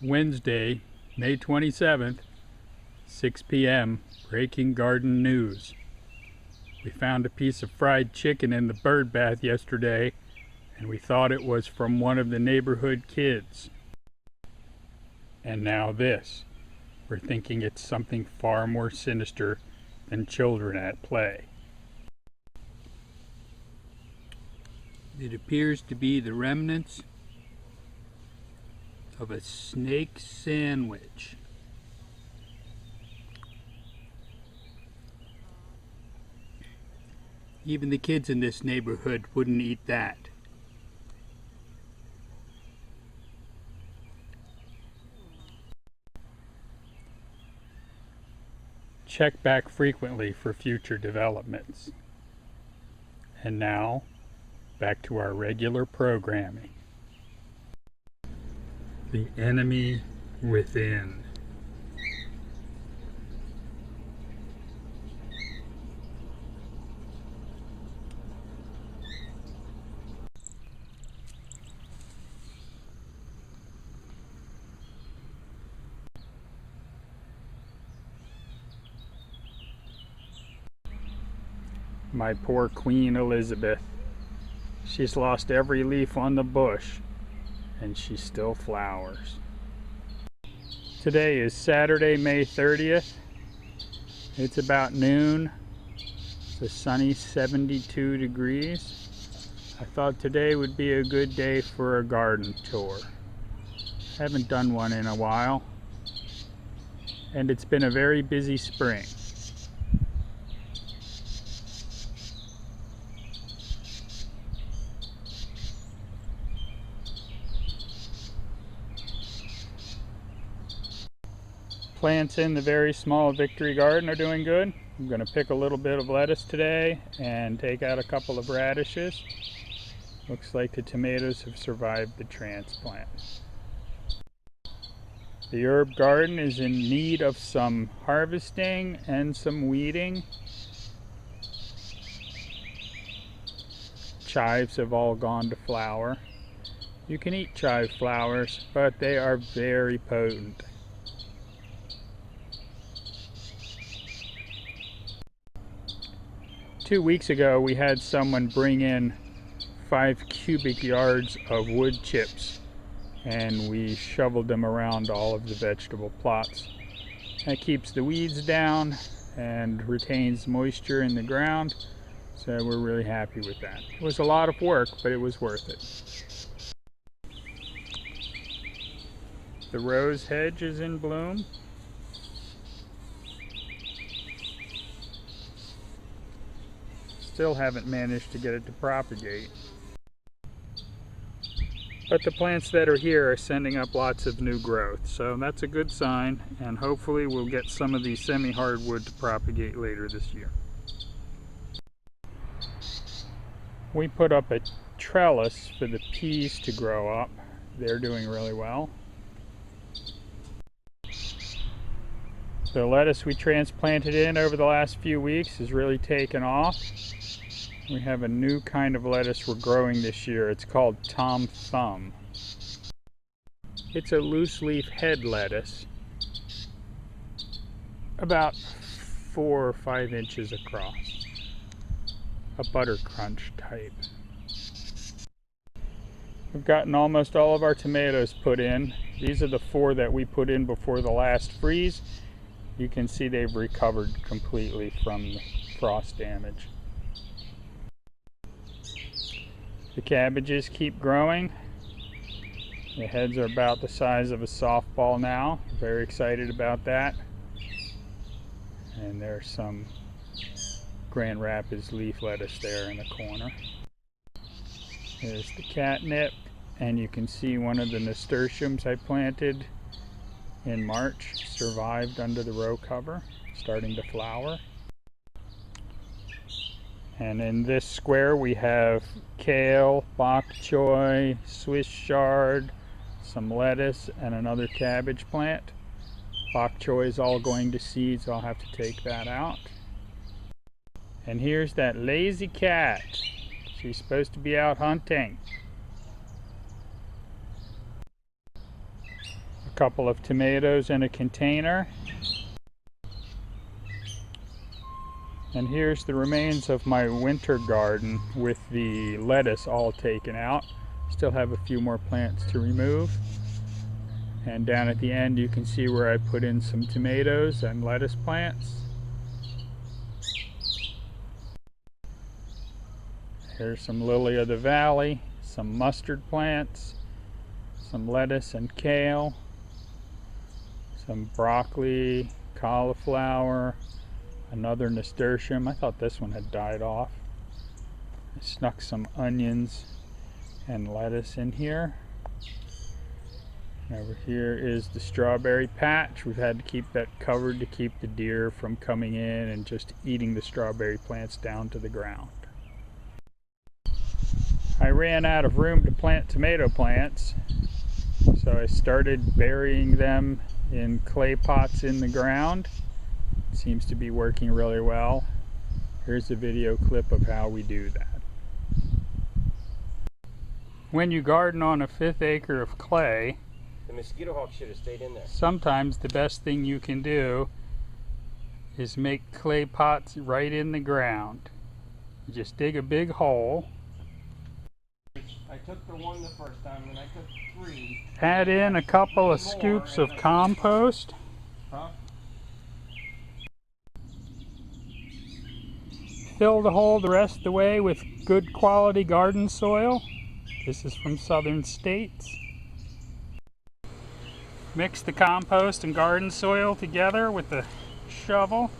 Wednesday, May 27th, 6 p.m. Breaking garden news. We found a piece of fried chicken in the bird bath yesterday, and we thought it was from one of the neighborhood kids. And now this. We're thinking it's something far more sinister than children at play. It appears to be the remnants of a snake sandwich. Even the kids in this neighborhood wouldn't eat that. Check back frequently for future developments. And now, back to our regular programming. The enemy within. My poor Queen Elizabeth. She's lost every leaf on the bush, and she still flowers. Today is Saturday, May 30th. It's about noon. It's a sunny 72 degrees. I thought today would be a good day for a garden tour. Haven't done one in a while, and it's been a very busy spring. Plants in the very small Victory Garden are doing good. I'm going to pick a little bit of lettuce today and take out a couple of radishes. Looks like the tomatoes have survived the transplant. The herb garden is in need of some harvesting and some weeding. Chives have all gone to flower. You can eat chive flowers, but they are very potent. Two weeks ago, we had someone bring in 5 cubic yards of wood chips, and we shoveled them around all of the vegetable plots. That keeps the weeds down and retains moisture in the ground, so we're really happy with that. It was a lot of work, but it was worth it. The rose hedge is in bloom. Still haven't managed to get it to propagate. But the plants that are here are sending up lots of new growth, so that's a good sign, and hopefully we'll get some of these semi-hardwood to propagate later this year. We put up a trellis for the peas to grow up. They're doing really well. The lettuce we transplanted in over the last few weeks has really taken off. We have a new kind of lettuce we're growing this year. It's called Tom Thumb. It's a loose leaf head lettuce, about 4 or 5 inches across. A butter crunch type. We've gotten almost all of our tomatoes put in. These are the 4 that we put in before the last freeze. You can see they've recovered completely from the frost damage. The cabbages keep growing. The heads are about the size of a softball now. Very excited about that. And there's some Grand Rapids leaf lettuce there in the corner. There's the catnip, and you can see one of the nasturtiums I planted in March survived under the row cover, starting to flower. And in this square we have kale, bok choy, Swiss chard, some lettuce, and another cabbage plant. Bok choy is all going to seed, so I'll have to take that out. And here's that lazy cat. She's supposed to be out hunting. Couple of tomatoes in a container. And here's the remains of my winter garden with the lettuce all taken out. Still have a few more plants to remove. And down at the end you can see where I put in some tomatoes and lettuce plants. Here's some lily of the valley, some mustard plants, some lettuce and kale, some broccoli, cauliflower, another nasturtium. I thought this one had died off. I snuck some onions and lettuce in here. Over here is the strawberry patch. We've had to keep that covered to keep the deer from coming in and just eating the strawberry plants down to the ground. I ran out of room to plant tomato plants, so I started burying them in clay pots in the ground. It seems to be working really well. Here's a video clip of how we do that. When you garden on a 1/5 acre of clay, the mosquito hawk should have stayed in there. Sometimes the best thing you can do is make clay pots right in the ground. You just dig a big hole. I took the one the first time, and I took 3. Add in a couple of scoops of compost. Huh? Fill the hole the rest of the way with good quality garden soil. This is from Southern States. Mix the compost and garden soil together with the shovel.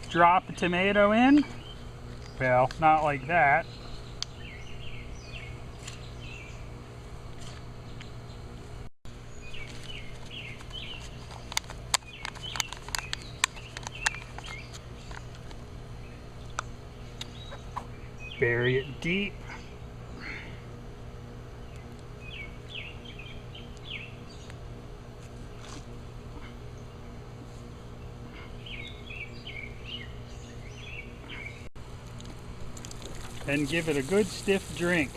Drop a tomato in. Well, not like that. Bury it deep. Then give it a good stiff drink.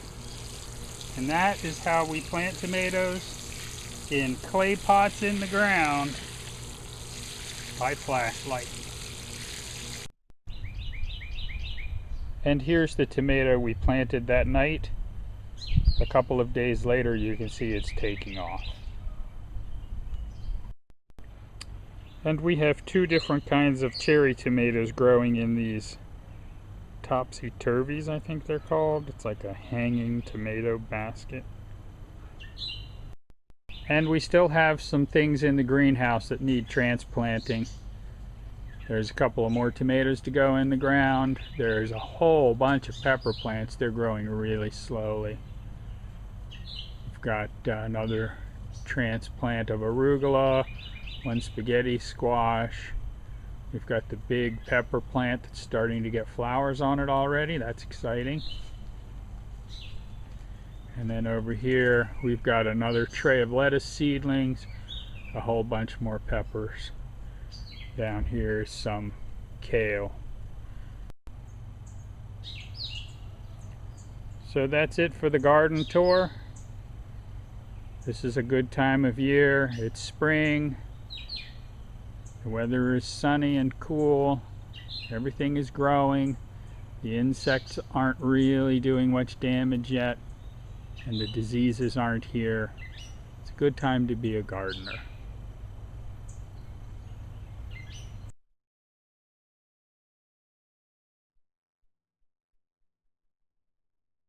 And that is how we plant tomatoes in clay pots in the ground by flashlight. And here's the tomato we planted that night. A couple of days later you can see it's taking off. And we have 2 different kinds of cherry tomatoes growing in these topsy-turvies, I think they're called. It's like a hanging tomato basket. And we still have some things in the greenhouse that need transplanting. There's a couple of more tomatoes to go in the ground. There's a whole bunch of pepper plants. They're growing really slowly. We've got another transplant of arugula, 1 spaghetti squash. We've got the big pepper plant that's starting to get flowers on it already. That's exciting. And then over here we've got another tray of lettuce seedlings, a whole bunch more peppers. Down here is some kale. So that's it for the garden tour. This is a good time of year. It's spring. The weather is sunny and cool. Everything is growing. The insects aren't really doing much damage yet, and the diseases aren't here. It's a good time to be a gardener.